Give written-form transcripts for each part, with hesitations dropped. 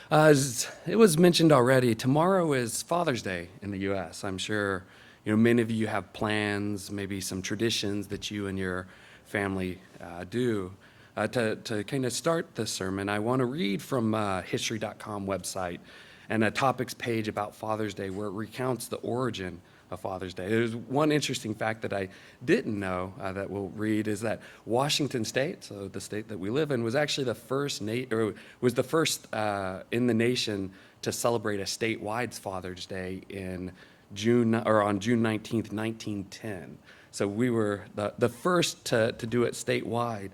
As it was mentioned already, tomorrow is Father's Day in the U.S. I'm sure many of you have plans, maybe some traditions that you and your family do. To kind of start this sermon, I want to read from History.com website and a topics page about Father's Day where it recounts the origin of Father's Day. There's one interesting fact that I didn't know that we'll read is that Washington State, so the state that we live in, was actually the first in the nation to celebrate a statewide Father's Day in on June 19th, 1910. So we were the first to do it statewide.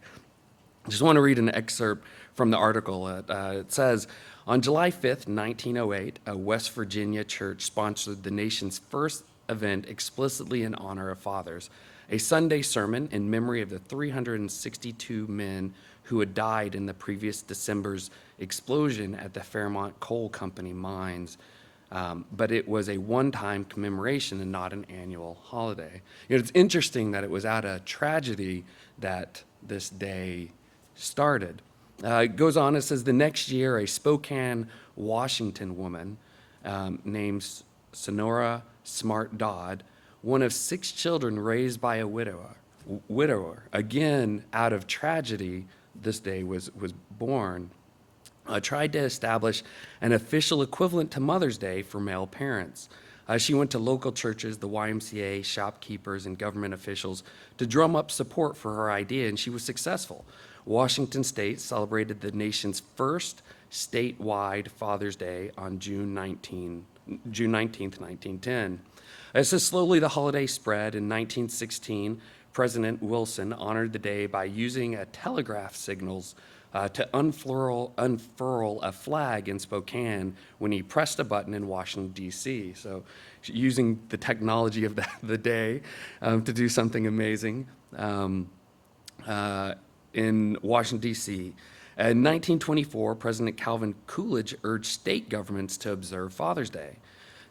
I just want to read an excerpt from the article. It says, on July 5th, 1908, a West Virginia church sponsored the nation's first event explicitly in honor of fathers, a Sunday sermon in memory of the 362 men who had died in the previous December's explosion at the Fairmont Coal Company mines. But it was a one-time commemoration and not an annual holiday. It's interesting that it was out of tragedy that this day started. It goes on, it says, the next year, a Spokane, Washington woman named Sonora Smart Dodd, one of 6 children raised by a widower. Again, out of tragedy, this day was born. Tried to establish an official equivalent to Mother's Day for male parents. She went to local churches, the YMCA, shopkeepers, and government officials to drum up support for her idea, and she was successful. Washington State celebrated the nation's first statewide Father's Day on June 19th, 1910. As slowly the holiday spread, in 1916, President Wilson honored the day by using a telegraph signals to unfurl a flag in Spokane when he pressed a button in Washington, D.C. So using the technology of the day to do something amazing in Washington, D.C. In 1924, President Calvin Coolidge urged state governments to observe Father's Day.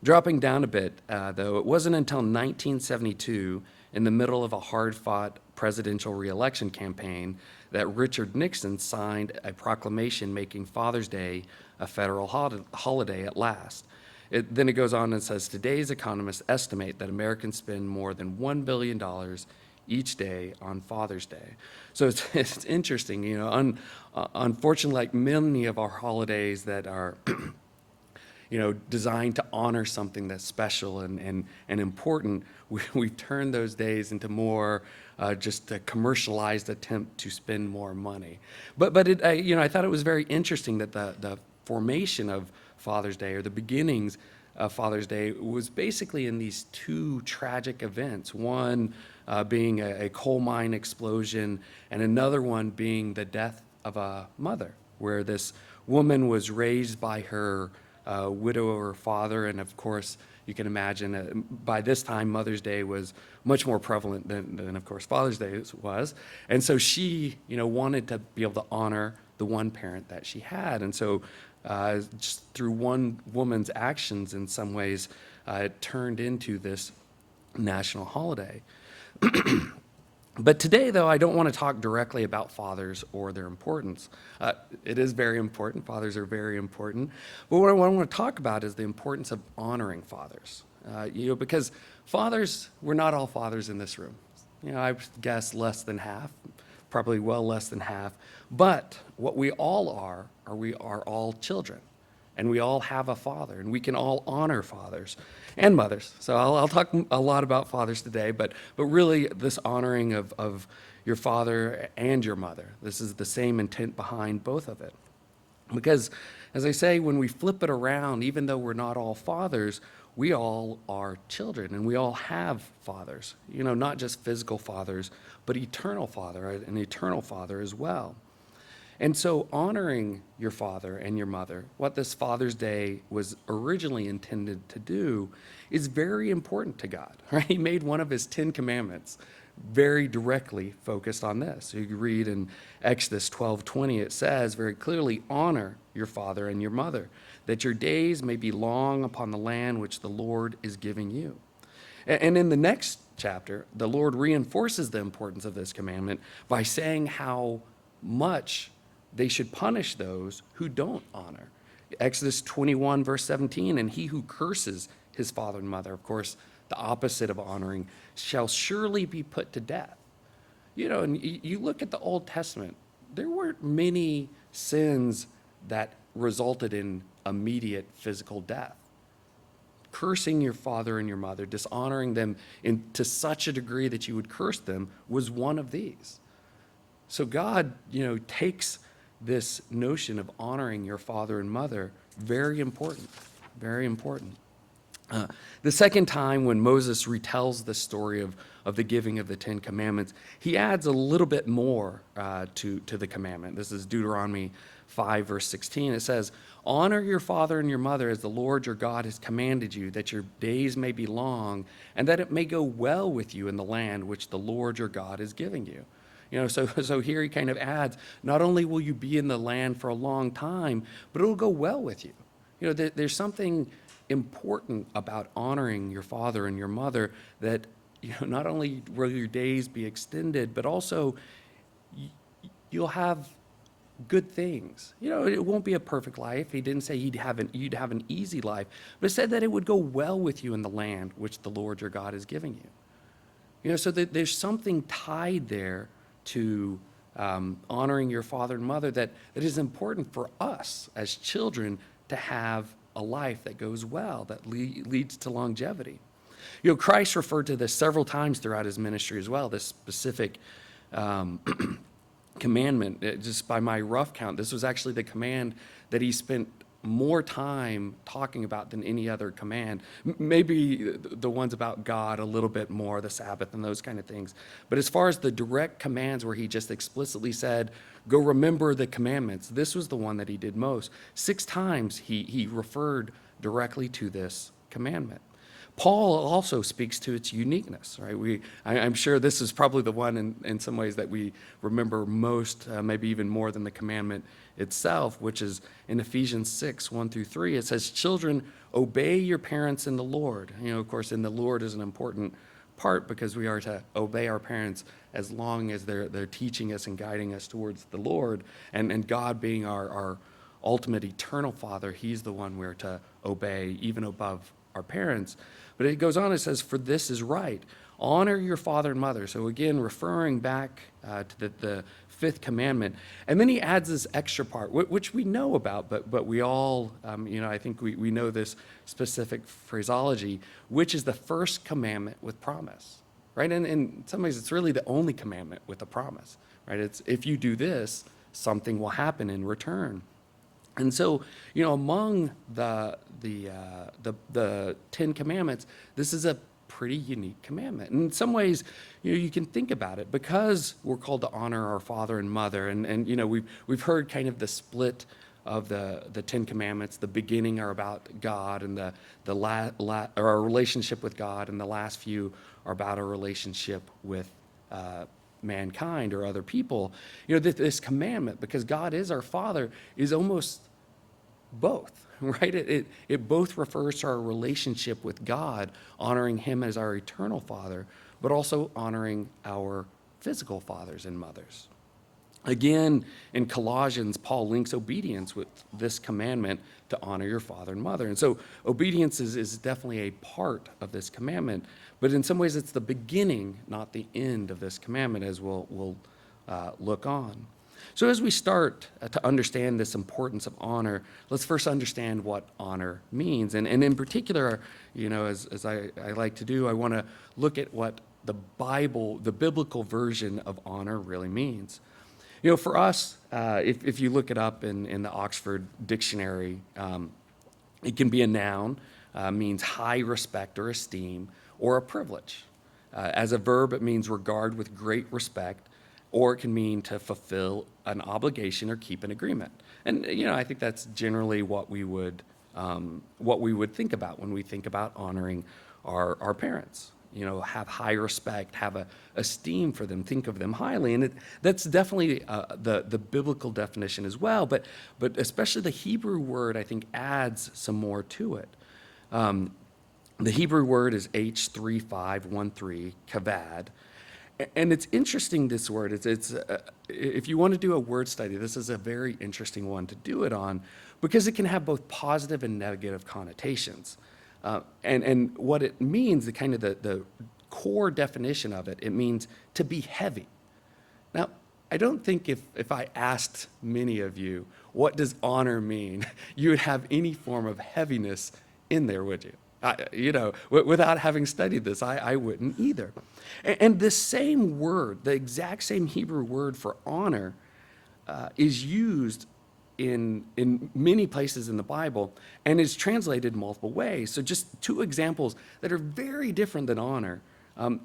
Dropping down a bit, though, it wasn't until 1972, in the middle of a hard-fought presidential reelection campaign, that Richard Nixon signed a proclamation making Father's Day a federal holiday at last. Then it goes on and says, today's economists estimate that Americans spend more than $1 billion each day on Father's Day. So it's interesting, unfortunately, like many of our holidays that are designed to honor something that's special and important, we've turned those days into more just a commercialized attempt to spend more money. But I thought it was very interesting that the formation of Father's Day, or the beginnings of Father's Day, was basically in these 2 tragic events. One being a coal mine explosion, and another one being the death of a mother, where this woman was raised by her widower father, and of course, you can imagine by this time Mother's Day was much more prevalent than of course Father's Day was, and so she wanted to be able to honor the one parent that she had, and so just through one woman's actions, in some ways, it turned into this national holiday. But today, though, I don't want to talk directly about fathers or their importance. It is very important. Fathers are very important. But what I want to talk about is the importance of honoring fathers. Because fathers, we're not all fathers in this room. I guess less than half, probably well less than half. But what we all are we are all children. And we all have a father, and we can all honor fathers and mothers. So I'll talk a lot about fathers today, but really this honoring of your father and your mother. This is the same intent behind both of it. Because, as I say, when we flip it around, even though we're not all fathers, we all are children, and we all have fathers. Not just physical fathers, but eternal father, right? An eternal father as well. And so honoring your father and your mother, what this Father's Day was originally intended to do, is very important to God, right? He made one of his 10 commandments very directly focused on this. So you can read in Exodus 12:20, it says very clearly, honor your father and your mother, that your days may be long upon the land which the Lord is giving you. And in the next chapter, the Lord reinforces the importance of this commandment by saying how much they should punish those who don't honor. Exodus 21, verse 17, and he who curses his father and mother, of course, the opposite of honoring, shall surely be put to death. And you look at the Old Testament, there weren't many sins that resulted in immediate physical death. Cursing your father and your mother, dishonoring them to such a degree that you would curse them, was one of these. So God, takes this notion of honoring your father and mother very important, very important. The second time when Moses retells the story of the giving of the Ten Commandments, he adds a little bit more to the commandment. This is Deuteronomy 5, verse 16. It says, "Honor your father and your mother as the Lord your God has commanded you, that your days may be long, and that it may go well with you in the land which the Lord your God is giving you." So here he kind of adds, not only will you be in the land for a long time, but it'll go well with you. There's something important about honoring your father and your mother, that not only will your days be extended, but also you'll have good things. It won't be a perfect life. He didn't say you'd have an easy life, but it said that it would go well with you in the land which the Lord your God is giving you. So that there's something tied there to honoring your father and mother that is important for us as children to have a life that goes well, that leads to longevity. Christ referred to this several times throughout his ministry as well, this specific commandment. Just by my rough count, this was actually the command that he spent more time talking about than any other command. Maybe the ones about God a little bit more, the Sabbath and those kind of things. But as far as the direct commands where he just explicitly said, go remember the commandments, this was the one that he did most. 6 times he referred directly to this commandment. Paul also speaks to its uniqueness, right? I'm sure this is probably the one in some ways that we remember most, maybe even more than the commandment itself, which is in Ephesians 6, 1 through 3. It says, "Children, obey your parents in the Lord." Of course, in the Lord is an important part, because we are to obey our parents as long as they're teaching us and guiding us towards the Lord. And God being our ultimate eternal Father, he's the one we're to obey even above our parents. But it goes on, it says, "For this is right. Honor your father and mother." So again, referring back to the 5th commandment. And then he adds this extra part, which we know about, but we all, I think we know this specific phraseology, which is the first commandment with promise, right? And in some ways, it's really the only commandment with a promise, right? It's, if you do this, something will happen in return. And so, among the 10 Commandments, this is a pretty unique commandment. And in some ways, you can think about it, because we're called to honor our father and mother. And we've heard kind of the split of the 10 Commandments. The beginning are about God, and or our relationship with God, and the last few are about our relationship with mankind or other people. This commandment, because God is our Father, is almost both, right? It both refers to our relationship with God, honoring him as our eternal Father, but also honoring our physical fathers and mothers. Again, in Colossians, Paul links obedience with this commandment to honor your father and mother. And so obedience is definitely a part of this commandment, but in some ways it's the beginning, not the end of this commandment, as we'll look on. So as we start to understand this importance of honor, let's first understand what honor means. And in particular, as I like to do, I want to look at what the biblical version of honor really means. For us, if you look it up in the Oxford Dictionary, it can be a noun, means high respect or esteem, or a privilege. As a verb, it means regard with great respect, or it can mean to fulfill an obligation or keep an agreement. And I think that's generally what we would think about when we think about honoring our parents. Have high respect, have a esteem for them, think of them highly. And that's definitely the biblical definition as well, but especially the Hebrew word, I think, adds some more to it. The Hebrew word is H3513, kavod. And it's interesting, this word. It's if you want to do a word study, this is a very interesting one to do it on. because it can have both positive and negative connotations. And what it means, the core definition of it, it means to be heavy. Now, I don't think if I asked many of you, what does honor mean, you would have any form of heaviness in there, would you? Without having studied this, I wouldn't either. And this same word, the exact same Hebrew word for honor, is used in many places in the Bible and is translated multiple ways. So just two examples that are very different than honor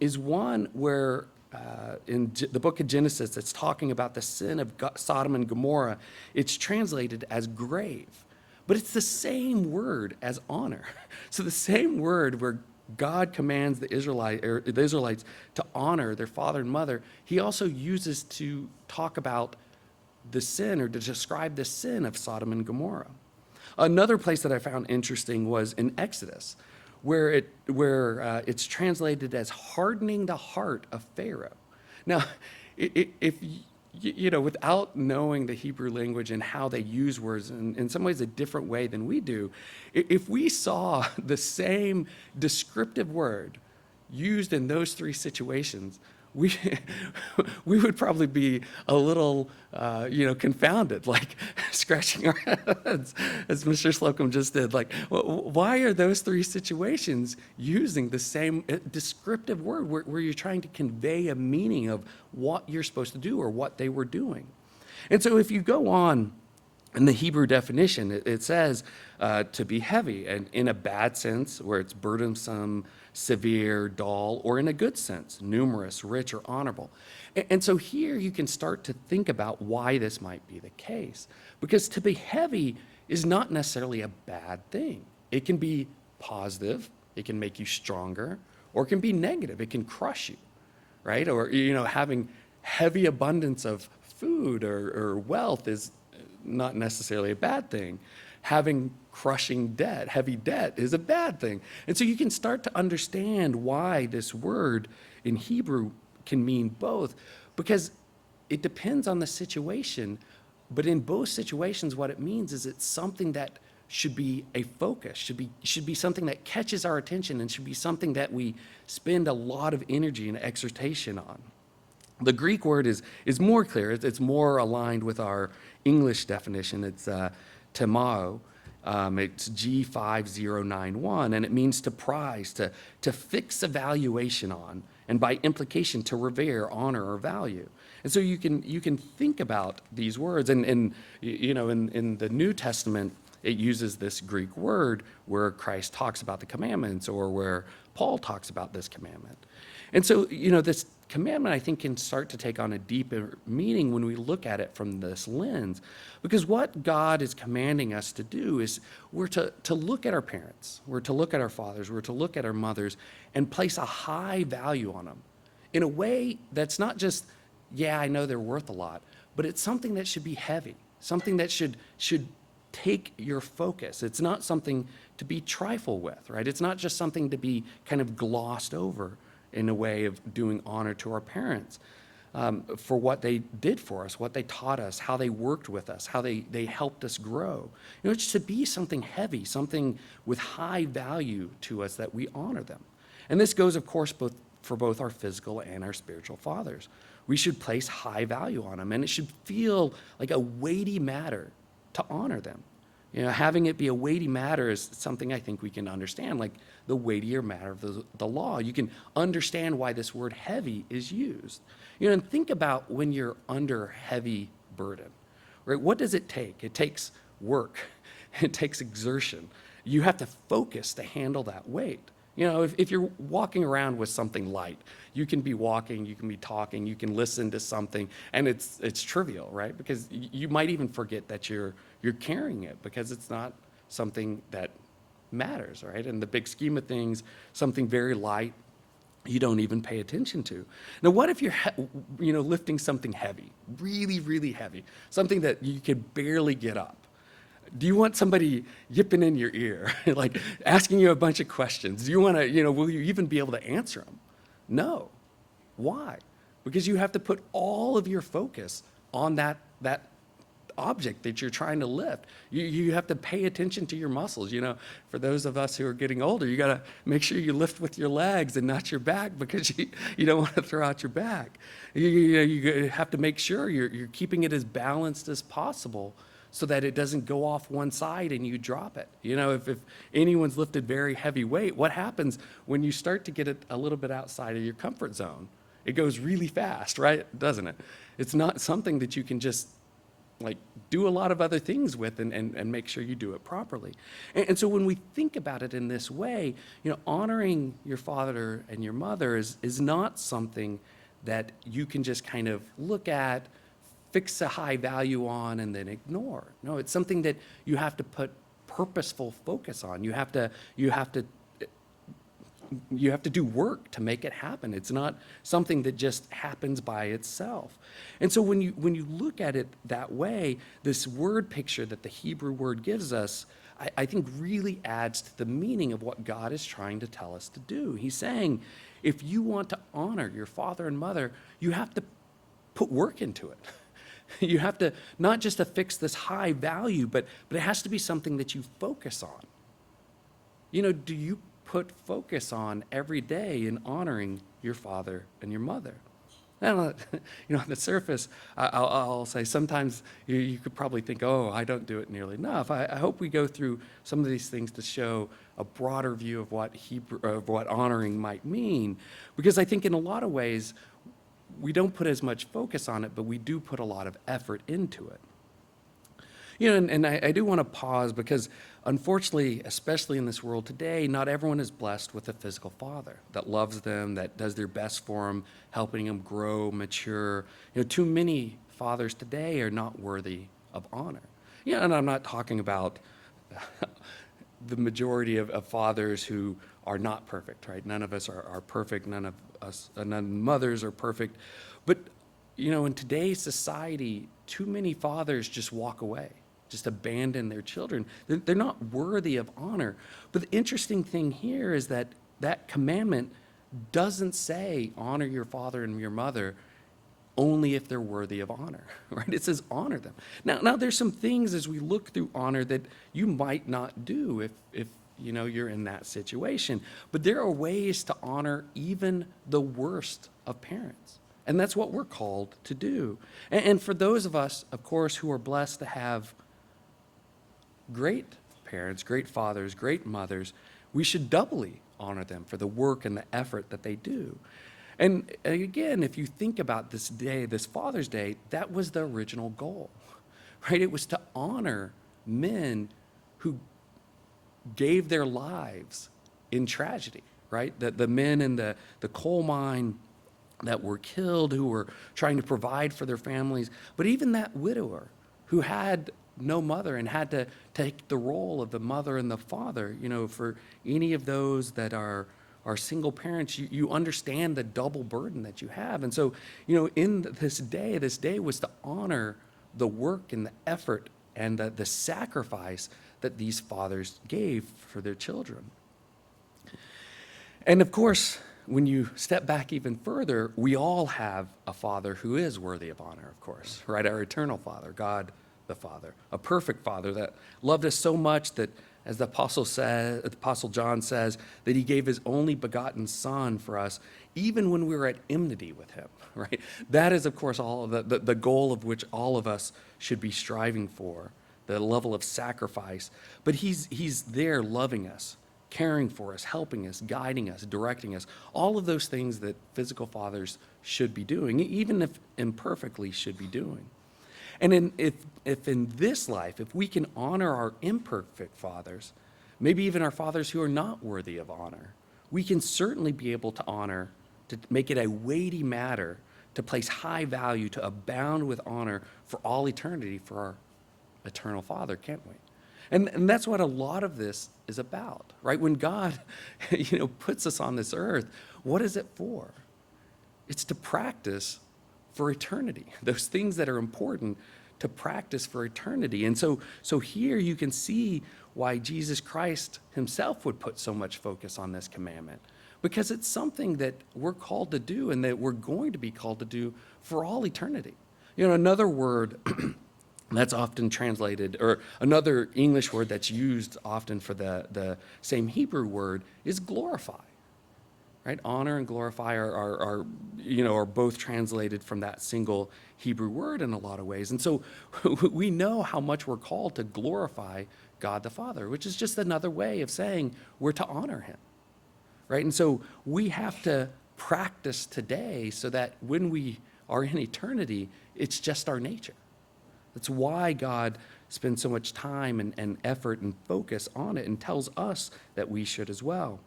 is one where in the book of Genesis, it's talking about the sin of Sodom and Gomorrah. It's translated as grave, but it's the same word as honor. So the same word where God commands the Israelites to honor their father and mother, he also uses to talk about the sin or to describe the sin of Sodom and Gomorrah. Another place that I found interesting was in Exodus, where it's translated as hardening the heart of Pharaoh. Now, if without knowing the Hebrew language and how they use words in some ways a different way than we do, if we saw the same descriptive word used in those three situations, we would probably be a little, confounded, like scratching our heads, as Mr. Slocum just did. Like, why are those three situations using the same descriptive word where you're trying to convey a meaning of what you're supposed to do or what they were doing? And so if you go on in the Hebrew definition, it says to be heavy, and in a bad sense, where it's burdensome, severe, dull, or in a good sense, numerous, rich, or honorable. And so here you can start to think about why this might be the case. Because to be heavy is not necessarily a bad thing. It can be positive, it can make you stronger, or it can be negative, it can crush you, right? Or, having heavy abundance of food or wealth is not necessarily a bad thing. Having crushing debt, heavy debt, is a bad thing. And so you can start to understand why this word in Hebrew can mean both, because it depends on the situation. But in both situations, what it means is it's something that should be a focus, should be something that catches our attention, and should be something that we spend a lot of energy and exhortation on. The Greek word is more clear. It's more aligned with our English definition. It's temao. It's G5091, and it means to prize, to fix a valuation on, and by implication, to revere, honor, or value. And so you can think about these words, and in the New Testament, it uses this Greek word where Christ talks about the commandments, or where Paul talks about this commandment. And so, this commandment, I think, can start to take on a deeper meaning when we look at it from this lens. Because what God is commanding us to do is we're to look at our parents, we're to look at our fathers, we're to look at our mothers, and place a high value on them in a way that's not just, yeah, I know they're worth a lot, but it's something that should be heavy, something that should take your focus. It's not something to be trifled with, right? It's not just something to be kind of glossed over in a way of doing honor to our parents for what they did for us, what they taught us, how they worked with us, how they helped us grow. It's to be something heavy, something with high value to us, that we honor them. And this goes, of course, for both our physical and our spiritual fathers. We should place high value on them, and it should feel like a weighty matter to honor them. Having it be a weighty matter is something I think we can understand, like the weightier matter of the law. You can understand why this word heavy is used. And think about when you're under heavy burden, right? What does it take? It takes work. It takes exertion. You have to focus to handle that weight. If you're walking around with something light, you can be walking, you can be talking, you can listen to something, and it's trivial, right? Because you might even forget that you're carrying it, because it's not something that matters, right? In the big scheme of things, something very light, you don't even pay attention to. Now, what if you're lifting something heavy, really, really heavy, something that you could barely get up? Do you want somebody yipping in your ear, like asking you a bunch of questions? Do you want to, will you even be able to answer them? No. Why? Because you have to put all of your focus on that object that you're trying to lift. You have to pay attention to your muscles. For those of us who are getting older, you got to make sure you lift with your legs and not your back, because you don't want to throw out your back. You have to make sure you're keeping it as balanced as possible, so that it doesn't go off one side and you drop it. If anyone's lifted very heavy weight, what happens when you start to get it a little bit outside of your comfort zone? It goes really fast, right? Doesn't it? It's not something that you can just do a lot of other things with and make sure you do it properly. And so when we think about it in this way, honoring your father and your mother is not something that you can just kind of look at, fix a high value on, and then ignore. No, it's something that you have to put purposeful focus on. You have to do work to make it happen. It's not something that just happens by itself. And so when you look at it that way, this word picture that the Hebrew word gives us, I think really adds to the meaning of what God is trying to tell us to do. He's saying, if you want to honor your father and mother, you have to put work into it. You have to not just affix this high value, but it has to be something that you focus on. Do you put focus on every day in honoring your father and your mother? On the surface, I'll say sometimes you could probably think, oh, I don't do it nearly enough. I hope we go through some of these things to show a broader view of what honoring might mean, because I think in a lot of ways, we don't put as much focus on it, but we do put a lot of effort into it. And I do want to pause, because unfortunately, especially in this world today, not everyone is blessed with a physical father that loves them, that does their best for them, helping them grow, mature. Too many fathers today are not worthy of honor. And I'm not talking about the majority of fathers who are not perfect, right? None of us are perfect. None of mothers are perfect. But, in today's society, too many fathers just walk away, just abandon their children. They're not worthy of honor. But the interesting thing here is that commandment doesn't say honor your father and your mother only if they're worthy of honor, right? It says honor them. Now there's some things as we look through honor that you might not do if you're in that situation. But there are ways to honor even the worst of parents. And that's what we're called to do. And for those of us, of course, who are blessed to have great parents, great fathers, great mothers, we should doubly honor them for the work and the effort that they do. And again, if you think about this day, this Father's Day, that was the original goal, right? It was to honor men who gave their lives in tragedy, right? The men in the coal mine that were killed, who were trying to provide for their families, but even that widower who had no mother and had to take the role of the mother and the father. For any of those that are single parents, you understand the double burden that you have. And so, in this day was to honor the work and the effort and the sacrifice that these fathers gave for their children. And of course, when you step back even further, we all have a father who is worthy of honor, of course, right? Our eternal Father, God the Father, a perfect Father that loved us so much that, as the Apostle John says, that he gave his only begotten Son for us, even when we were at enmity with him, right? That is, of course, all of the goal of which all of us should be striving for, the level of sacrifice. But he's there loving us, caring for us, helping us, guiding us, directing us, all of those things that physical fathers should be doing, even if imperfectly should be doing. And if in this life, if we can honor our imperfect fathers, maybe even our fathers who are not worthy of honor, we can certainly be able to honor, to make it a weighty matter, to place high value, to abound with honor for all eternity for our eternal Father, can't we? And that's what a lot of this is about, right? When God, puts us on this earth, what is it for? It's to practice for eternity, those things that are important to practice for eternity. And so here you can see why Jesus Christ himself would put so much focus on this commandment, because it's something that we're called to do and that we're going to be called to do for all eternity. Another word That's often translated, or another English word that's used often for the same Hebrew word is glorify. Right? Honor and glorify are both translated from that single Hebrew word in a lot of ways. And so we know how much we're called to glorify God the Father, which is just another way of saying we're to honor him. Right? And so we have to practice today so that when we are in eternity, it's just our nature. That's why God spends so much time and effort and focus on it and tells us that we should as well.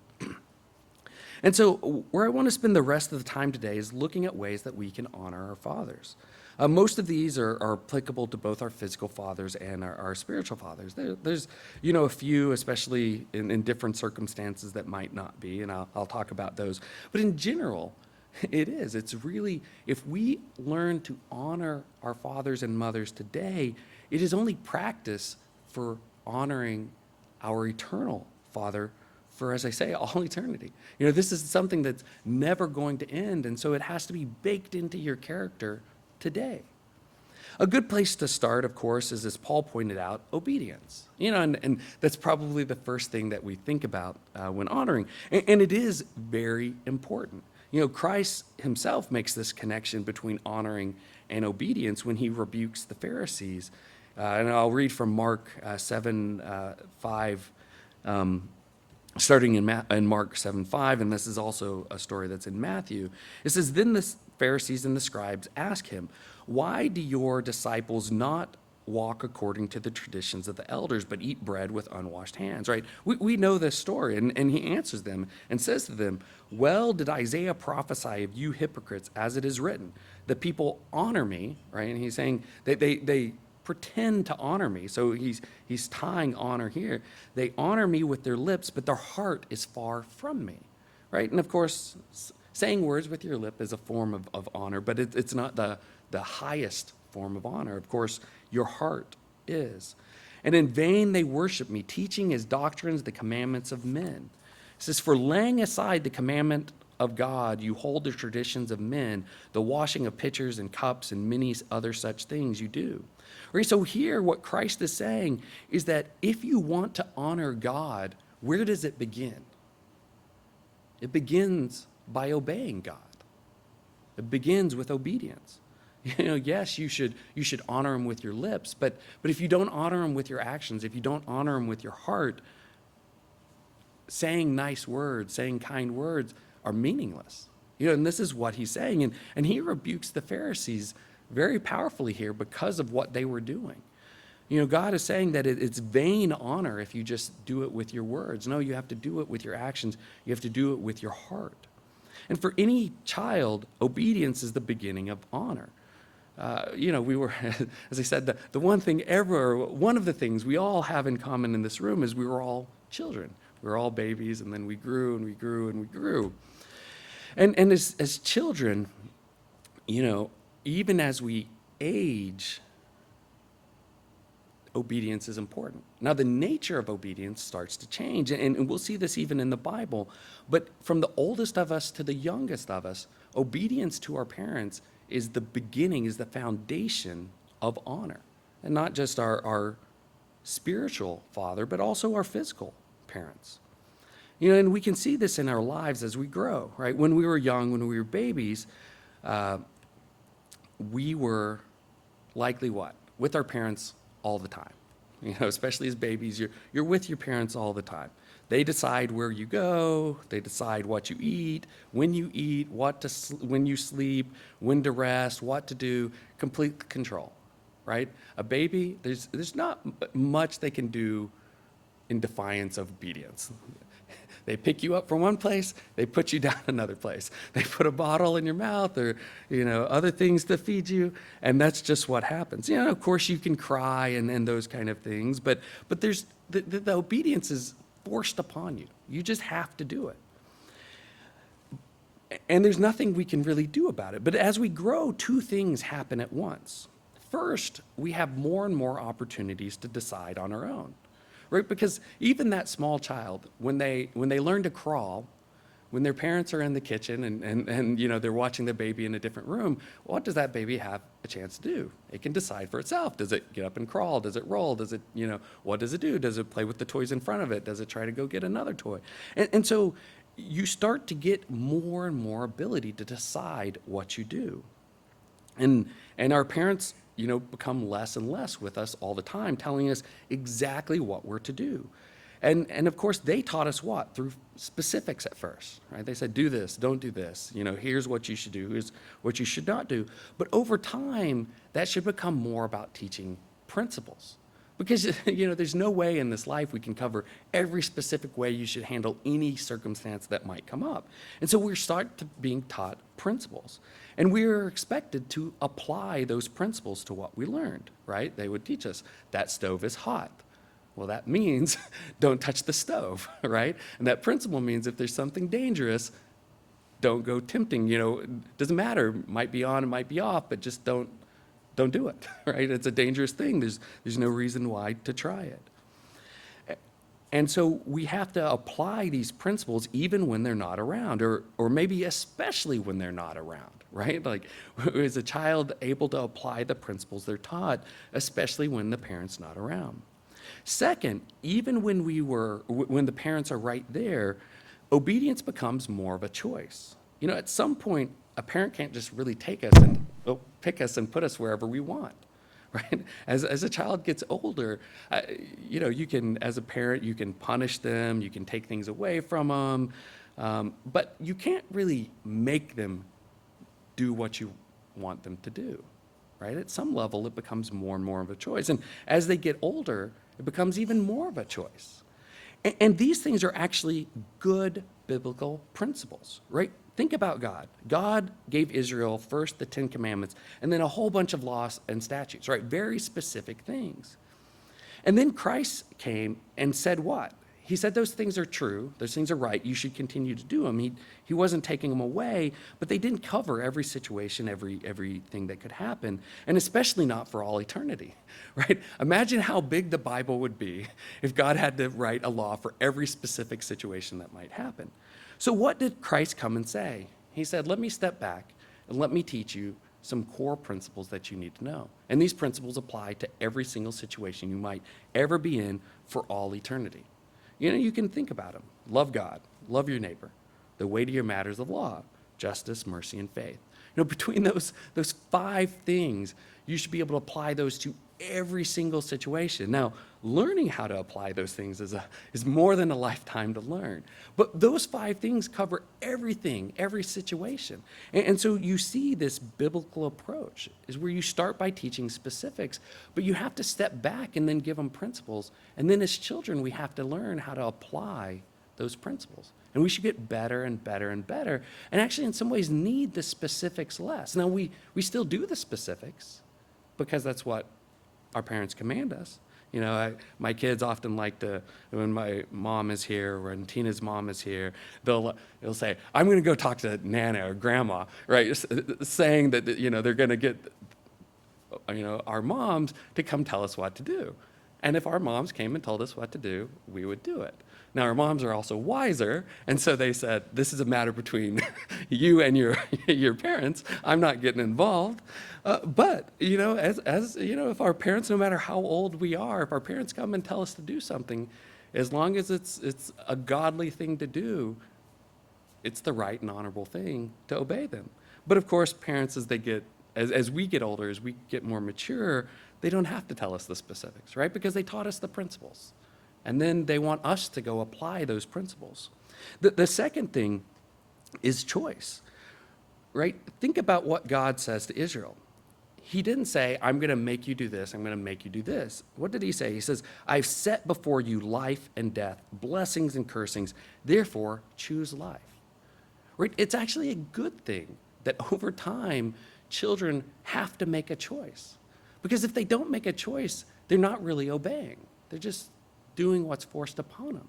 And so where I want to spend the rest of the time today is looking at ways that we can honor our fathers. Most of these are applicable to both our physical fathers and our spiritual fathers. There's a few, especially in different circumstances, that might not be, and I'll talk about those. But in general, it's really, if we learn to honor our fathers and mothers today, it is only practice for honoring our eternal Father for, as I say, all eternity. This is something that's never going to end, and so it has to be baked into your character today. A good place to start, of course, is, as Paul pointed out, obedience. And that's probably the first thing that we think about when honoring, and it is very important. Christ himself makes this connection between honoring and obedience when he rebukes the Pharisees. And I'll read from Mark 7:5. Starting in Mark 7:5, and this is also a story that's in Matthew. It says, "Then the Pharisees and the scribes ask him, 'Why do your disciples not walk according to the traditions of the elders, but eat bread with unwashed hands?'" Right? We know this story, and he answers them and says to them, "Well did Isaiah prophesy of you hypocrites, as it is written, the people honor me," right? And he's saying that they pretend to honor me. So he's tying honor here. "They honor me with their lips, but their heart is far from me," right? And of course, saying words with your lip is a form of honor, but it's not the highest form of honor. Of course, your heart is. "And in vain they worship me, teaching as doctrines the commandments of men." It says, "For laying aside the commandment of God, you hold the traditions of men, the washing of pitchers and cups and many other such things you do." Right, so here what Christ is saying is that if you want to honor God, where does it begin? It begins by obeying God. It begins with obedience. Yes, you should honor him with your lips, but if you don't honor him with your actions, if you don't honor him with your heart, saying nice words, saying kind words are meaningless. And this is what he's saying. And he rebukes the Pharisees very powerfully here because of what they were doing. God is saying that it's vain honor if you just do it with your words. No, you have to do it with your actions. You have to do it with your heart. And for any child, obedience is the beginning of honor. We were, as I said, the one of the things we all have in common in this room is we were all children. We were all babies, and then we grew and we grew and we grew. And as children, even as we age, obedience is important. Now, the nature of obedience starts to change, and we'll see this even in the Bible. But from the oldest of us to the youngest of us, obedience to our parents is the beginning, is the foundation of honor. And not just our spiritual father, but also our physical parents. And we can see this in our lives as we grow, right? When we were young, when we were babies, we were likely what? With our parents all the time. Especially as babies, you're with your parents all the time. They decide where you go, they decide what you eat, when when you sleep, when to rest, what to do, complete control, right? A baby, there's not much they can do in defiance of obedience. They pick you up from one place, they put you down another place. They put a bottle in your mouth or, other things to feed you, and that's just what happens. Of course you can cry and those kind of things, but there's the obedience is forced upon you. You just have to do it. And there's nothing we can really do about it. But as we grow, two things happen at once. First, we have more and more opportunities to decide on our own. Right? Because even that small child, when they learn to crawl, when their parents are in the kitchen and they're watching the baby in a different room, what does that baby have a chance to do. It can decide for itself. Does it get up and crawl? Does it roll? Does it, what does it do? Does it play with the toys in front of it? Does it try to go get another toy? And so you start to get more and more ability to decide what you do. And our parents, become less and less with us all the time, telling us exactly what we're to do. And of course, they taught us what? Through specifics at first, right? They said, do this, don't do this. Here's what you should do, here's what you should not do. But over time, that should become more about teaching principles. Because, there's no way in this life we can cover every specific way you should handle any circumstance that might come up. And so we start to being taught principles. And we are expected to apply those principles to what we learned, right? They would teach us that stove is hot. Well, that means don't touch the stove, right? And that principle means if there's something dangerous, don't go tempting. It doesn't matter. It might be on, it might be off, but just don't do it, right? It's a dangerous thing. There's no reason why to try it. And so we have to apply these principles even when they're not around, or maybe especially when they're not around, right? Like, is a child able to apply the principles they're taught, especially when the parent's not around? Second, even when the parents are right there, obedience becomes more of a choice. At some point, a parent can't just really take us and pick us and put us wherever we want, right? As a child gets older, you can, as a parent, you can punish them, you can take things away from them, but you can't really make them do what you want them to do, right? At some level, it becomes more and more of a choice. And as they get older, it becomes even more of a choice. And these things are actually good biblical principles, right? Think about God. God gave Israel first the 10 Commandments and then a whole bunch of laws and statutes, right? Very specific things. And then Christ came and said what? He said those things are true, those things are right, you should continue to do them. He wasn't taking them away, but they didn't cover every situation, everything that could happen, and especially not for all eternity, right? Imagine how big the Bible would be if God had to write a law for every specific situation that might happen. So what did Christ come and say? He said, let me step back and let me teach you some core principles that you need to know. And these principles apply to every single situation you might ever be in for all eternity. You can think about them. Love God, love your neighbor, the weightier matters of law, justice, mercy, and faith. Between those 5 things, you should be able to apply those to every single situation. Now, learning how to apply those things is more than a lifetime to learn. But those 5 things cover everything, every situation. And so you see this biblical approach is where you start by teaching specifics, but you have to step back and then give them principles. And then as children, we have to learn how to apply those principles. And we should get better and better and better, and actually in some ways need the specifics less. Now, we still do the specifics because that's what our parents command us. My kids often like to, when my mom is here, or when Tina's mom is here, they'll say, I'm going to go talk to Nana or Grandma, right? Saying that, they're going to get, our moms to come tell us what to do. And if our moms came and told us what to do, we would do it. Now, our moms are also wiser, and so they said, this is a matter between you and your parents. I'm not getting involved. But, if our parents, no matter how old we are, if our parents come and tell us to do something, as long as it's a godly thing to do, it's the right and honorable thing to obey them. But of course, parents, as we get older, as we get more mature, they don't have to tell us the specifics, right? Because they taught us the principles. And then they want us to go apply those principles. The second thing is choice, right? Think about what God says to Israel. He didn't say, I'm going to make you do this, I'm going to make you do this. What did he say? He says, I've set before you life and death, blessings and cursings, therefore choose life. Right? It's actually a good thing that over time, children have to make a choice. Because if they don't make a choice, they're not really obeying. They're just doing what's forced upon them.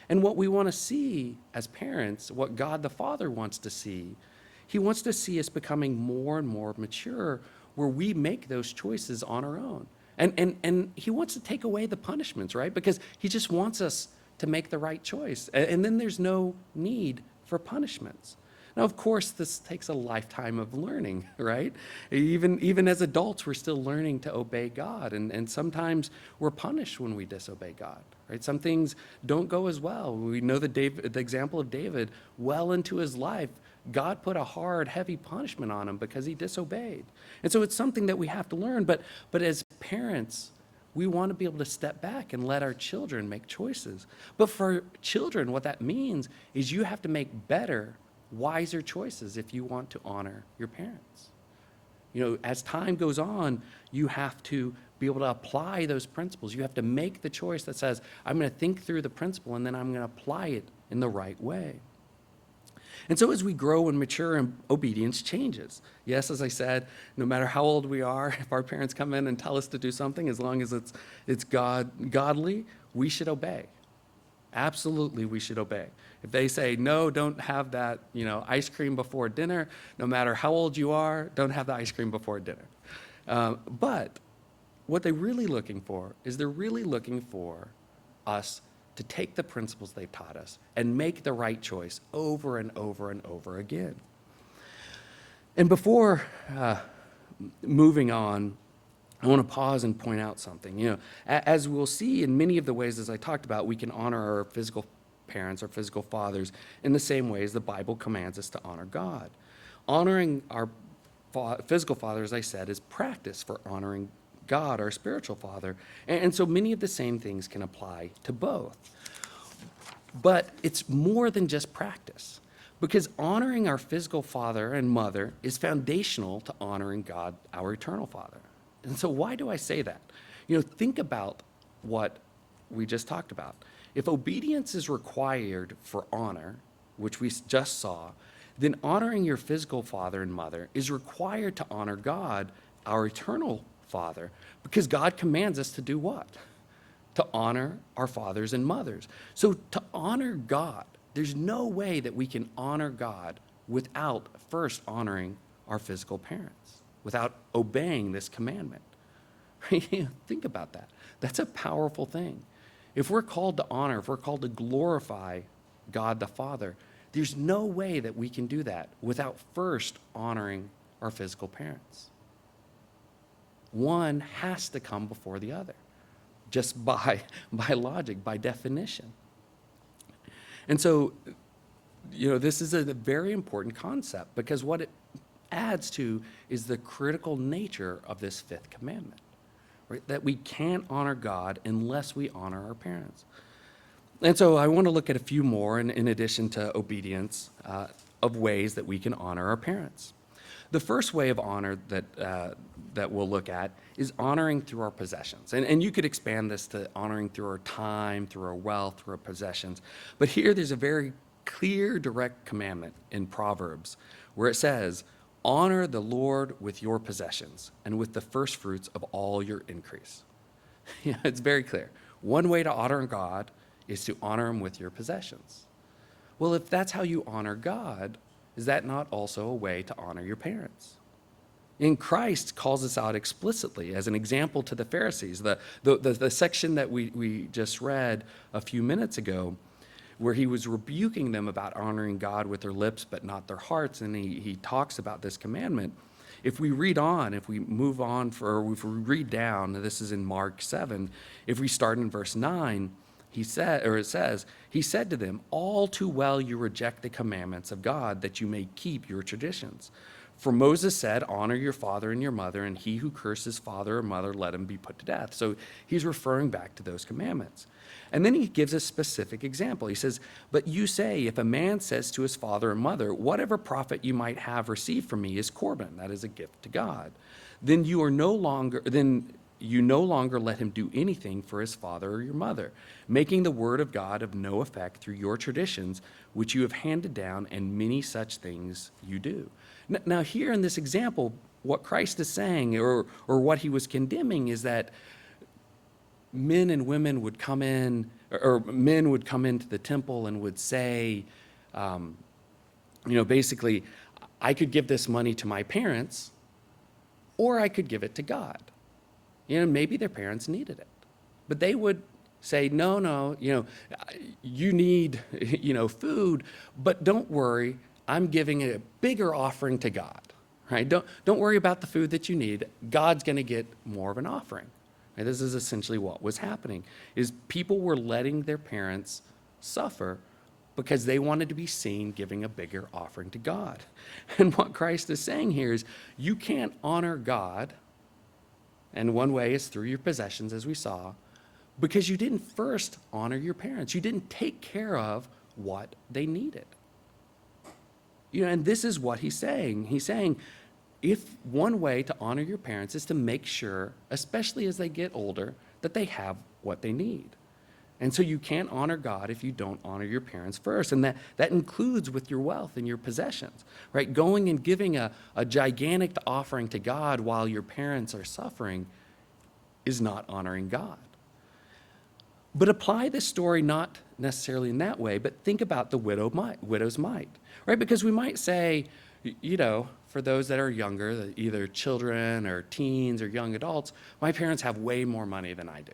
And what we want to see as parents, what God the Father wants to see, he wants to see us becoming more and more mature where we make those choices on our own. And he wants to take away the punishments, right? Because he just wants us to make the right choice. And then there's no need for punishments. Now, of course, this takes a lifetime of learning, right? Even as adults, we're still learning to obey God, and sometimes we're punished when we disobey God, right? Some things don't go as well. We know the example of David. Well into his life, God put a hard, heavy punishment on him because he disobeyed. And so it's something that we have to learn. But as parents, we want to be able to step back and let our children make choices. But for children, what that means is you have to make better, wiser choices if you want to honor your parents. As time goes on, you have to be able to apply those principles. You have to make the choice that says, I'm going to think through the principle and then I'm going to apply it in the right way. And so as we grow and mature, and obedience changes. Yes, as I said, no matter how old we are, if our parents come in and tell us to do something, as long as it's godly, we should obey. Absolutely, we should obey. If they say, no, don't have that, ice cream before dinner, no matter how old you are, don't have the ice cream before dinner. But what they're really looking for is they're really looking for us to take the principles they've taught us and make the right choice over and over and over again. And before moving on, I want to pause and point out something. As we'll see in many of the ways, as I talked about, we can honor our physical parents, our physical fathers, in the same ways the Bible commands us to honor God. Honoring our physical father, as I said, is practice for honoring God, our spiritual father. And so many of the same things can apply to both. But it's more than just practice, because honoring our physical father and mother is foundational to honoring God, our eternal Father. And so why do I say that? Think about what we just talked about. If obedience is required for honor, which we just saw, then honoring your physical father and mother is required to honor God, our eternal Father, because God commands us to do what? To honor our fathers and mothers. So to honor God, there's no way that we can honor God without first honoring our physical parents, without obeying this commandment. Think about that. That's a powerful thing. If we're called to honor, if we're called to glorify God the Father, there's no way that we can do that without first honoring our physical parents. One has to come before the other, just by logic, by definition. And so, this is a very important concept, because what it adds to is the critical nature of this fifth commandment, right? That we can't honor God unless we honor our parents. And so I want to look at a few more, in addition to obedience, of ways that we can honor our parents. The first way of honor that we'll look at is honoring through our possessions. And you could expand this to honoring through our time, through our wealth, through our possessions. But here there's a very clear, direct commandment in Proverbs where it says, honor the Lord with your possessions and with the first fruits of all your increase. It's very clear. One way to honor God is to honor him with your possessions. Well, if that's how you honor God, is that not also a way to honor your parents? And Christ calls us out explicitly as an example to the Pharisees. The section that we just read a few minutes ago, where he was rebuking them about honoring God with their lips but not their hearts, and he talks about this commandment. If we read on, if we move on, if we read down, this is in Mark 7, if we start in verse 9, it says, he said to them, all too well you reject the commandments of God that you may keep your traditions. For Moses said, honor your father and your mother, and he who curses father or mother, let him be put to death. So he's referring back to those commandments. And then he gives a specific example. He says, but you say, if a man says to his father or mother, whatever profit you might have received from me is Corban, that is a gift to God, then you no longer let him do anything for his father or your mother, making the word of God of no effect through your traditions, which you have handed down, and many such things you do. Now here in this example, what Christ is saying, or what he was condemning, is that men and women would come in, or men would come into the temple and would say, basically, I could give this money to my parents, or I could give it to God. Maybe their parents needed it, but they would say, no, you need, food, but don't worry, I'm giving a bigger offering to God, right? Don't worry about the food that you need. God's going to get more of an offering. Right? This is essentially what was happening, is people were letting their parents suffer because they wanted to be seen giving a bigger offering to God. And what Christ is saying here is you can't honor God, and one way is through your possessions, as we saw, because you didn't first honor your parents. You didn't take care of what they needed. And this is what he's saying. He's saying, if one way to honor your parents is to make sure, especially as they get older, that they have what they need. And so you can't honor God if you don't honor your parents first. And that includes with your wealth and your possessions, right? Going and giving a gigantic offering to God while your parents are suffering is not honoring God. But apply this story not necessarily in that way, but think about the widow's mite, right? Because we might say, for those that are younger, either children or teens or young adults, my parents have way more money than I do.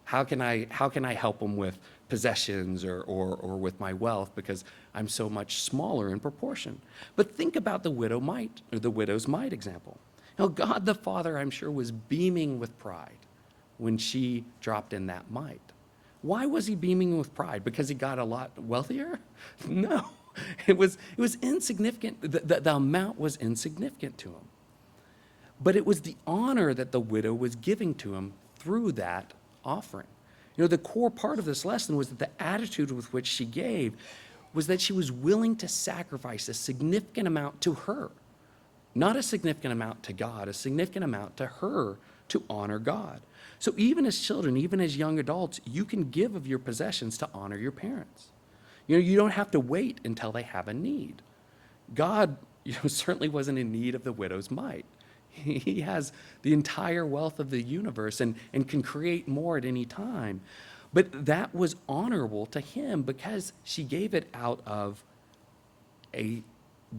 How can I help them with possessions or with my wealth because I'm so much smaller in proportion? But think about the widow's mite example. God the Father, I'm sure, was beaming with pride when she dropped in that mite. Why was he beaming with pride? Because he got a lot wealthier? No, it was insignificant. The amount was insignificant to him. But it was the honor that the widow was giving to him through that offering. The core part of this lesson was that the attitude with which she gave was that she was willing to sacrifice a significant amount to her, not a significant amount to God, a significant amount to her to honor God. So even as children, even as young adults, you can give of your possessions to honor your parents. You don't have to wait until they have a need. God, certainly wasn't in need of the widow's mite. He has the entire wealth of the universe and can create more at any time. But that was honorable to him because she gave it out of a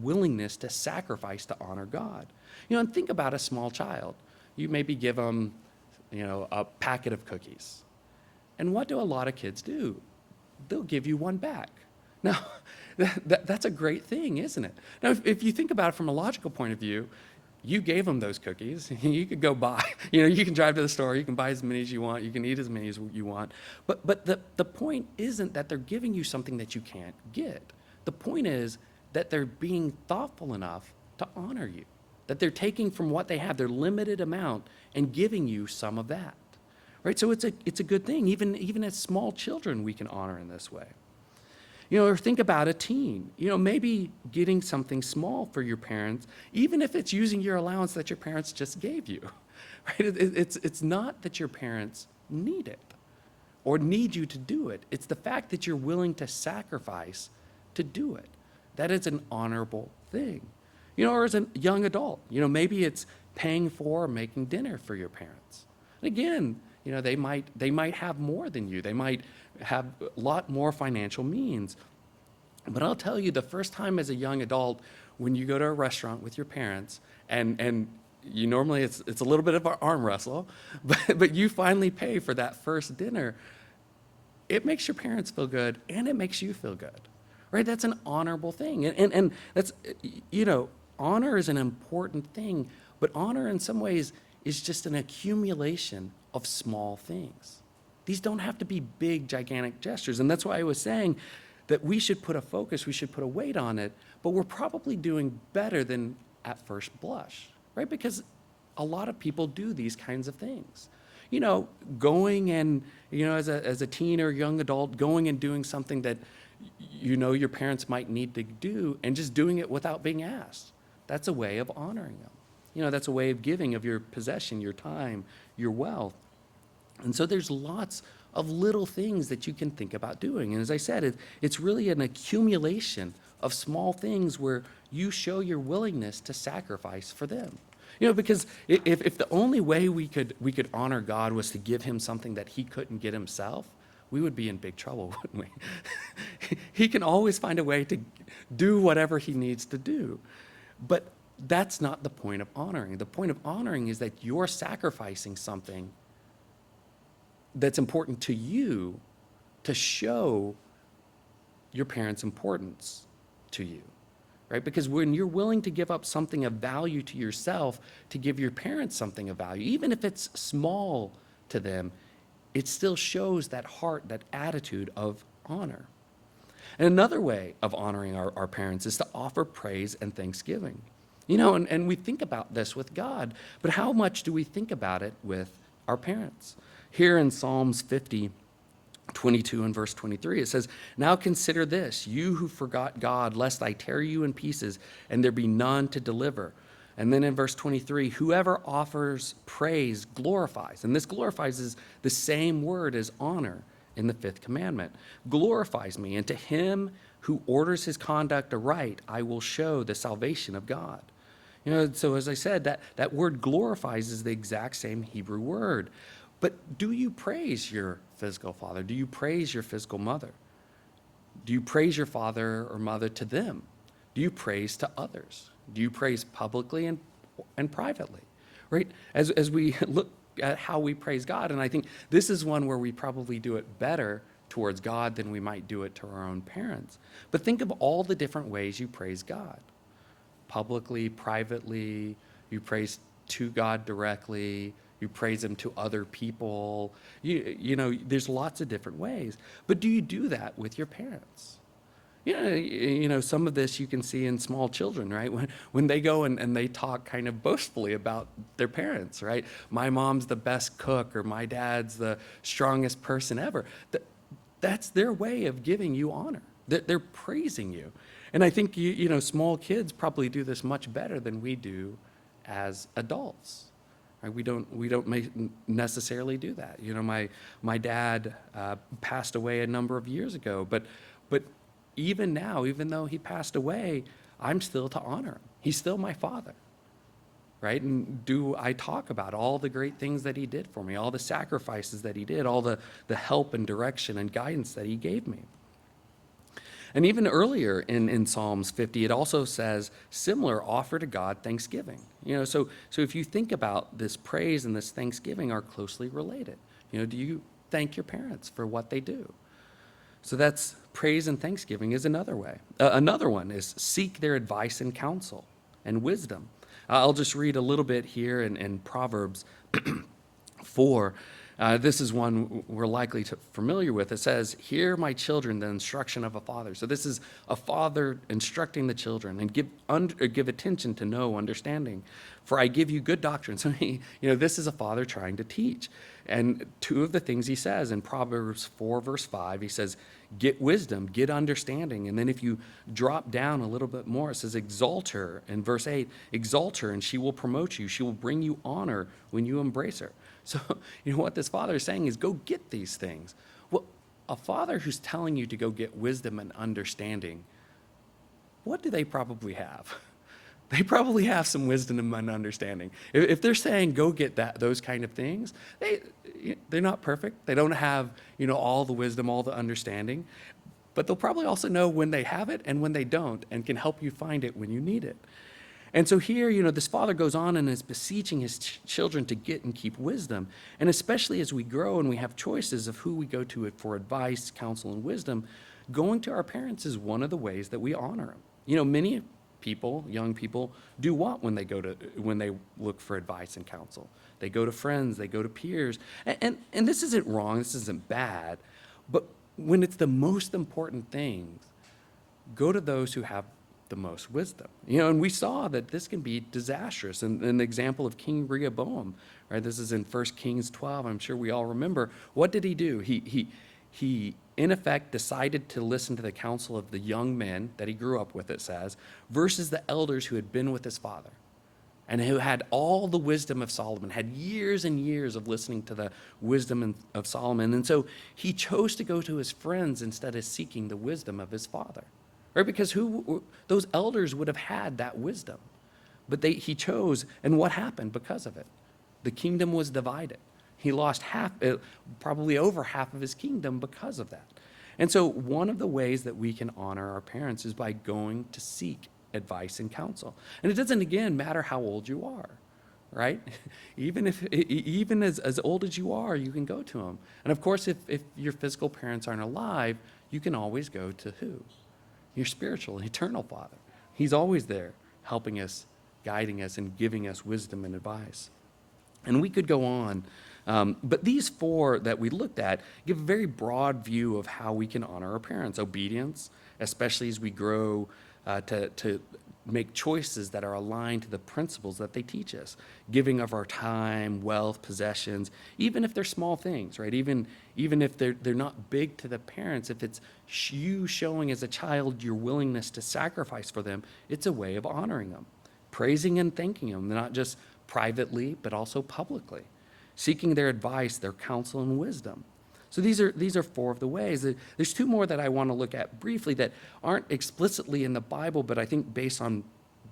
willingness to sacrifice to honor God. And think about a small child. You maybe give them, a packet of cookies. And what do a lot of kids do? They'll give you one back. Now, that's a great thing, isn't it? Now, if you think about it from a logical point of view, you gave them those cookies. You could go buy, you can drive to the store, you can buy as many as you want, you can eat as many as you want. But the point isn't that they're giving you something that you can't get. The point is that they're being thoughtful enough to honor you, that they're taking from what they have, their limited amount, and giving you some of that, right? So it's a good thing. Even as small children, we can honor in this way. Or think about a teen, maybe getting something small for your parents, even if it's using your allowance that your parents just gave you, right? It's not that your parents need it or need you to do it. It's the fact that you're willing to sacrifice to do it. That is an honorable thing. Or as a young adult, maybe it's paying for or making dinner for your parents. And again, they might have more than you. They might have a lot more financial means. But I'll tell you, the first time as a young adult, when you go to a restaurant with your parents, and you normally it's a little bit of an arm wrestle, but you finally pay for that first dinner, it makes your parents feel good and it makes you feel good, right? That's an honorable thing. And that's, honor is an important thing, but honor in some ways is just an accumulation of small things. These don't have to be big, gigantic gestures. And that's why I was saying that we should put a focus, we should put a weight on it, but we're probably doing better than at first blush, right? Because a lot of people do these kinds of things. Going and, as a teen or young adult, going and doing something that your parents might need to do and just doing it without being asked. That's a way of honoring them. That's a way of giving of your possession, your time, your wealth. And so there's lots of little things that you can think about doing. And as I said, it's really an accumulation of small things where you show your willingness to sacrifice for them. Because if the only way we could honor God was to give him something that he couldn't get himself, we would be in big trouble, wouldn't we? He can always find a way to do whatever he needs to do. But that's not the point of honoring. The point of honoring is that you're sacrificing something that's important to you to show your parents' importance to you. right? Because when you're willing to give up something of value to yourself to give your parents something of value, even if it's small to them, it still shows that heart, that attitude of honor. And another way of honoring our parents is to offer praise and thanksgiving. And we think about this with God, but how much do we think about it with our parents? Here in Psalms 50:22 and verse 23, it says, "Now consider this, you who forgot God, lest I tear you in pieces and there be none to deliver." And then in verse 23, "Whoever offers praise glorifies." And this glorifies is the same word as honor in the fifth commandment. "Glorifies me, and to him who orders his conduct aright, I will show the salvation of God." So as I said, that word glorifies is the exact same Hebrew word. But do you praise your physical father? Do you praise your physical mother? Do you praise your father or mother to them? Do you praise to others? Do you praise publicly and privately? Right? As we look at how we praise God, and I think this is one where we probably do it better towards God than we might do it to our own parents. But think of all the different ways you praise God. Publicly, privately, you praise to God directly, you praise him to other people. There's lots of different ways. But do you do that with your parents? Some of this you can see in small children, right? When they go and they talk kind of boastfully about their parents, right? My mom's the best cook, or my dad's the strongest person ever. That's their way of giving you honor. They're praising you. And I think, small kids probably do this much better than we do as adults. Right? We don't necessarily do that. My dad passed away a number of years ago, but even now, even though he passed away, I'm still to honor him. He's still my father, right? And do I talk about all the great things that he did for me, all the sacrifices that he did, all the help and direction and guidance that he gave me? And even earlier in Psalms 50, it also says, similar, offer to God thanksgiving. So if you think about this praise and this thanksgiving are closely related. Do you thank your parents for what they do? So that's praise and thanksgiving is another way. Another one is seek their advice and counsel and wisdom. I'll just read a little bit here in Proverbs 4. This is one we're likely familiar with. It says, "Hear, my children, the instruction of a father." So this is a father instructing the children, and give attention to know understanding. "For I give you good doctrine." So this is a father trying to teach. And two of the things he says in Proverbs 4, verse 5, he says, "Get wisdom, get understanding." And then if you drop down a little bit more, it says, "Exalt her." In verse 8, "Exalt her, and she will promote you. She will bring you honor when you embrace her." So, what this father is saying is, go get these things. Well, a father who's telling you to go get wisdom and understanding, what do they probably have? They probably have some wisdom and understanding. If they're saying go get those kind of things, they're not perfect. They don't have all the wisdom, all the understanding, but they'll probably also know when they have it and when they don't, and can help you find it when you need it. And so here, this father goes on and is beseeching his children to get and keep wisdom. And especially as we grow and we have choices of who we go to for advice, counsel, and wisdom, going to our parents is one of the ways that we honor them. Many people, young people, do what when they look for advice and counsel? They go to friends, they go to peers. And this isn't wrong, this isn't bad, but when it's the most important things, go to those who have the most wisdom. And we saw that this can be disastrous. And an example of King Rehoboam, right? This is in 1 Kings 12. I'm sure we all remember. What did he do? He in effect decided to listen to the counsel of the young men that he grew up with, it says, versus the elders who had been with his father and who had all the wisdom of Solomon, had years and years of listening to the wisdom of Solomon. And so he chose to go to his friends instead of seeking the wisdom of his father. Right? Because those elders would have had that wisdom. But he chose, and what happened because of it? The kingdom was divided. He lost probably over half of his kingdom because of that. And so one of the ways that we can honor our parents is by going to seek advice and counsel. And it doesn't, again, matter how old you are, right? Even as old as you are, you can go to them. And of course, if your physical parents aren't alive, you can always go to who? Your spiritual, eternal Father, He's always there, helping us, guiding us, and giving us wisdom and advice. And we could go on, but these four that we looked at give a very broad view of how we can honor our parents. Obedience, especially as we grow to make choices that are aligned to the principles that they teach us. Giving of our time, wealth, possessions, even if they're small things, right? Even if they're not big to the parents, if it's you showing as a child your willingness to sacrifice for them, it's a way of honoring them, praising and thanking them, not just privately, but also publicly, seeking their advice, their counsel, and wisdom. So these are four of the ways. There's two more that I want to look at briefly that aren't explicitly in the Bible, but I think based on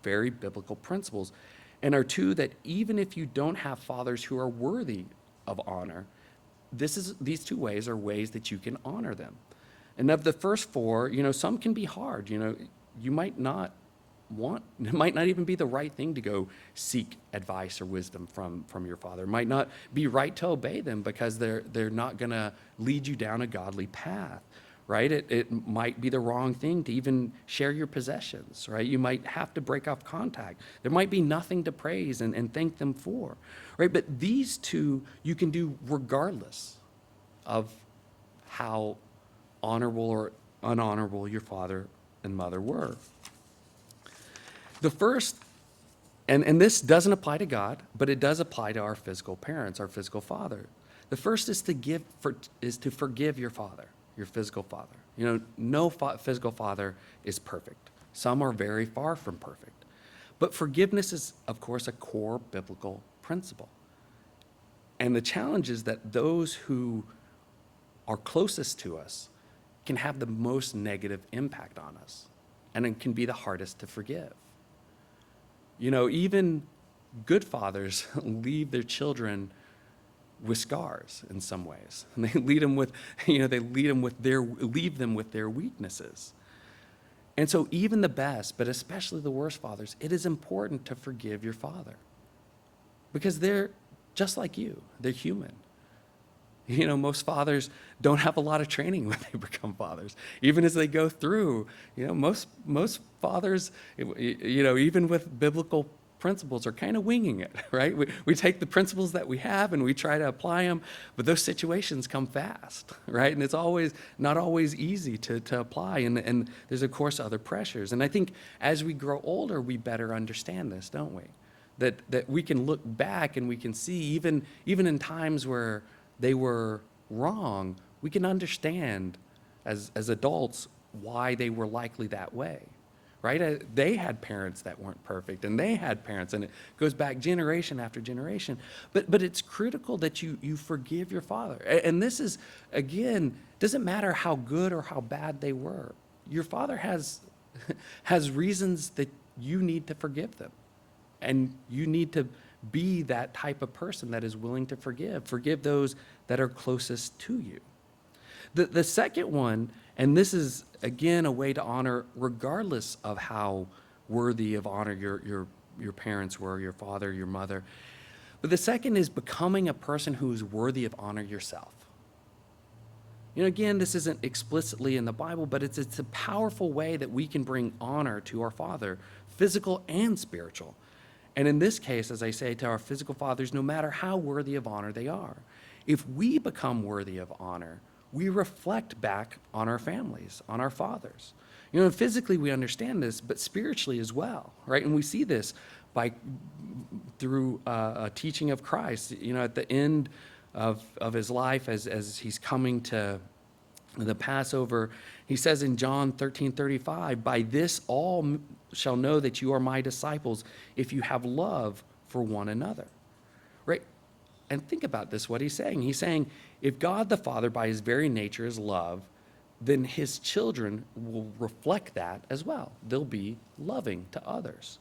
very biblical principles, and are two that even if you don't have fathers who are worthy of honor, these two ways are ways that you can honor them. And of the first four, some can be hard. You might not it might not even be the right thing to go seek advice or wisdom from your father. It might not be right to obey them because they're not going to lead you down a godly path, right? It might be the wrong thing to even share your possessions, right? You might have to break off contact. There might be nothing to praise and thank them for, right? But these two you can do regardless of how honorable or unhonorable your father and mother were. The first, and this doesn't apply to God, but it does apply to our physical parents, our physical father. The first is to forgive your father, your physical father. No physical father is perfect. Some are very far from perfect. But forgiveness is, of course, a core biblical principle. And the challenge is that those who are closest to us can have the most negative impact on us, and it can be the hardest to forgive. Even good fathers leave their children with scars in some ways. And they leave them with their weaknesses. And so even the best, but especially the worst fathers, it is important to forgive your father because they're just like you. They're human. Most fathers don't have a lot of training when they become fathers. Even as they go through, most fathers, even with biblical principles, are kind of winging it, right? We take the principles that we have and we try to apply them, but those situations come fast, right? And it's not always easy to apply. And there's, of course, other pressures. And I think as we grow older, we better understand this, don't we? That we can look back and we can see, even in times where they were wrong, we can understand as adults why they were likely that way, right? They had parents that weren't perfect, and they had parents, and it goes back generation after generation. But it's critical that you forgive your father. And this is, again, doesn't matter how good or how bad they were. Your father has reasons that you need to forgive them, and you need to be that type of person that is willing to forgive those that are closest to you. The second one, and this is, again, a way to honor regardless of how worthy of honor your parents were, your father, your mother. But the second is becoming a person who is worthy of honor yourself. Again, this isn't explicitly in the Bible, but it's a powerful way that we can bring honor to our father, physical and spiritual. And in this case, as I say, to our physical fathers, no matter how worthy of honor they are, if we become worthy of honor, we reflect back on our families, on our fathers. Physically we understand this, but spiritually as well, right? And we see this through a teaching of Christ, at the end of his life as he's coming to the Passover. He says in John 13:35, "By this all shall know that you are my disciples if you have love for one another." Right? And think about this, what he's saying. He's saying, if God the Father by his very nature is love, then his children will reflect that as well. They'll be loving to others.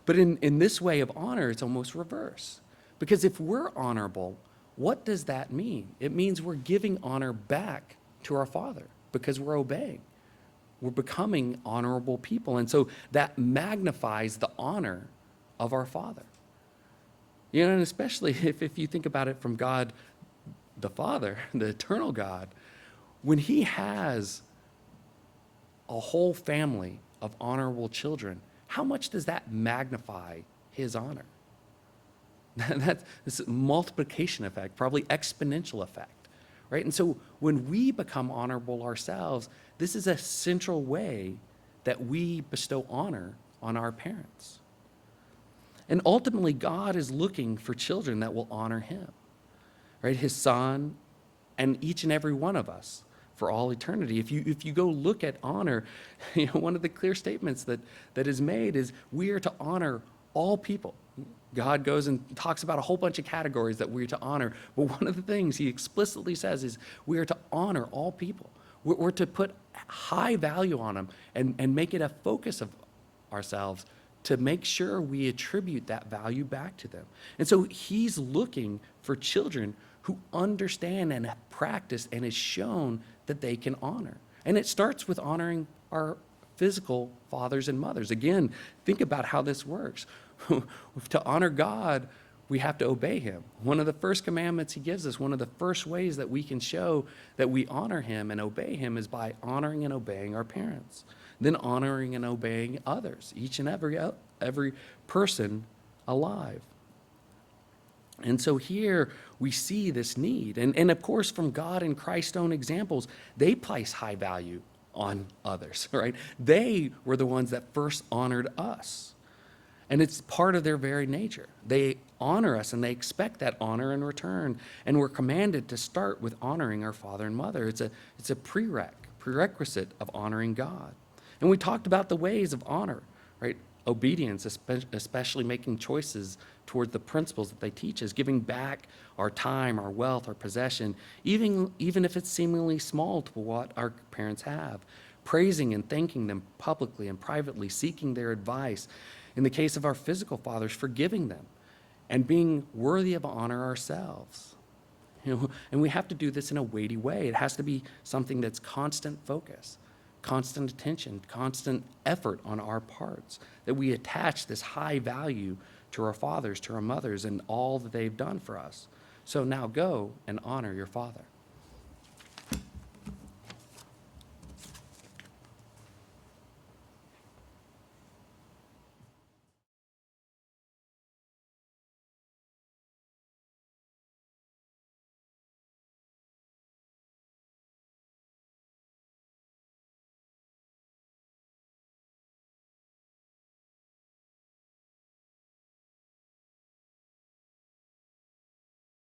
But in this way of honor, it's almost reverse. Because if we're honorable, what does that mean? It means we're giving honor back to our Father because we're obeying. We're becoming honorable people. And so that magnifies the honor of our Father. And especially if you think about it from God, the Father, the eternal God, when he has a whole family of honorable children, how much does that magnify his honor? That's this multiplication effect, probably exponential effect, right? And so when we become honorable ourselves, this is a central way that we bestow honor on our parents. And ultimately, God is looking for children that will honor him, right? His son and each and every one of us for all eternity. If you go look at honor, one of the clear statements that is made is we are to honor all people. God goes and talks about a whole bunch of categories that we're to honor. But one of the things he explicitly says is we are to honor all people. We're to put high value on them and make it a focus of ourselves to make sure we attribute that value back to them. And so he's looking for children who understand and have practiced and is shown that they can honor. And it starts with honoring our physical fathers and mothers. Again, think about how this works. To honor God, we have to obey him. One of the first commandments he gives us, one of the first ways that we can show that we honor him and obey him is by honoring and obeying our parents. Then honoring and obeying others, each and every person alive. And so here we see this need. And of course, from God and Christ's own examples, they place high value on others, right? They were the ones that first honored us. And it's part of their very nature. They honor us and they expect that honor in return. And we're commanded to start with honoring our father and mother. It's a prerequisite of honoring God. And we talked about the ways of honor, right? Obedience, especially making choices toward the principles that they teach us, giving back our time, our wealth, our possession, even if it's seemingly small to what our parents have, praising and thanking them publicly and privately, seeking their advice. In the case of our physical fathers, forgiving them and being worthy of honor ourselves. And we have to do this in a weighty way. It has to be something that's constant focus, constant attention, constant effort on our parts, that we attach this high value to our fathers, to our mothers, and all that they've done for us. So now go and honor your father.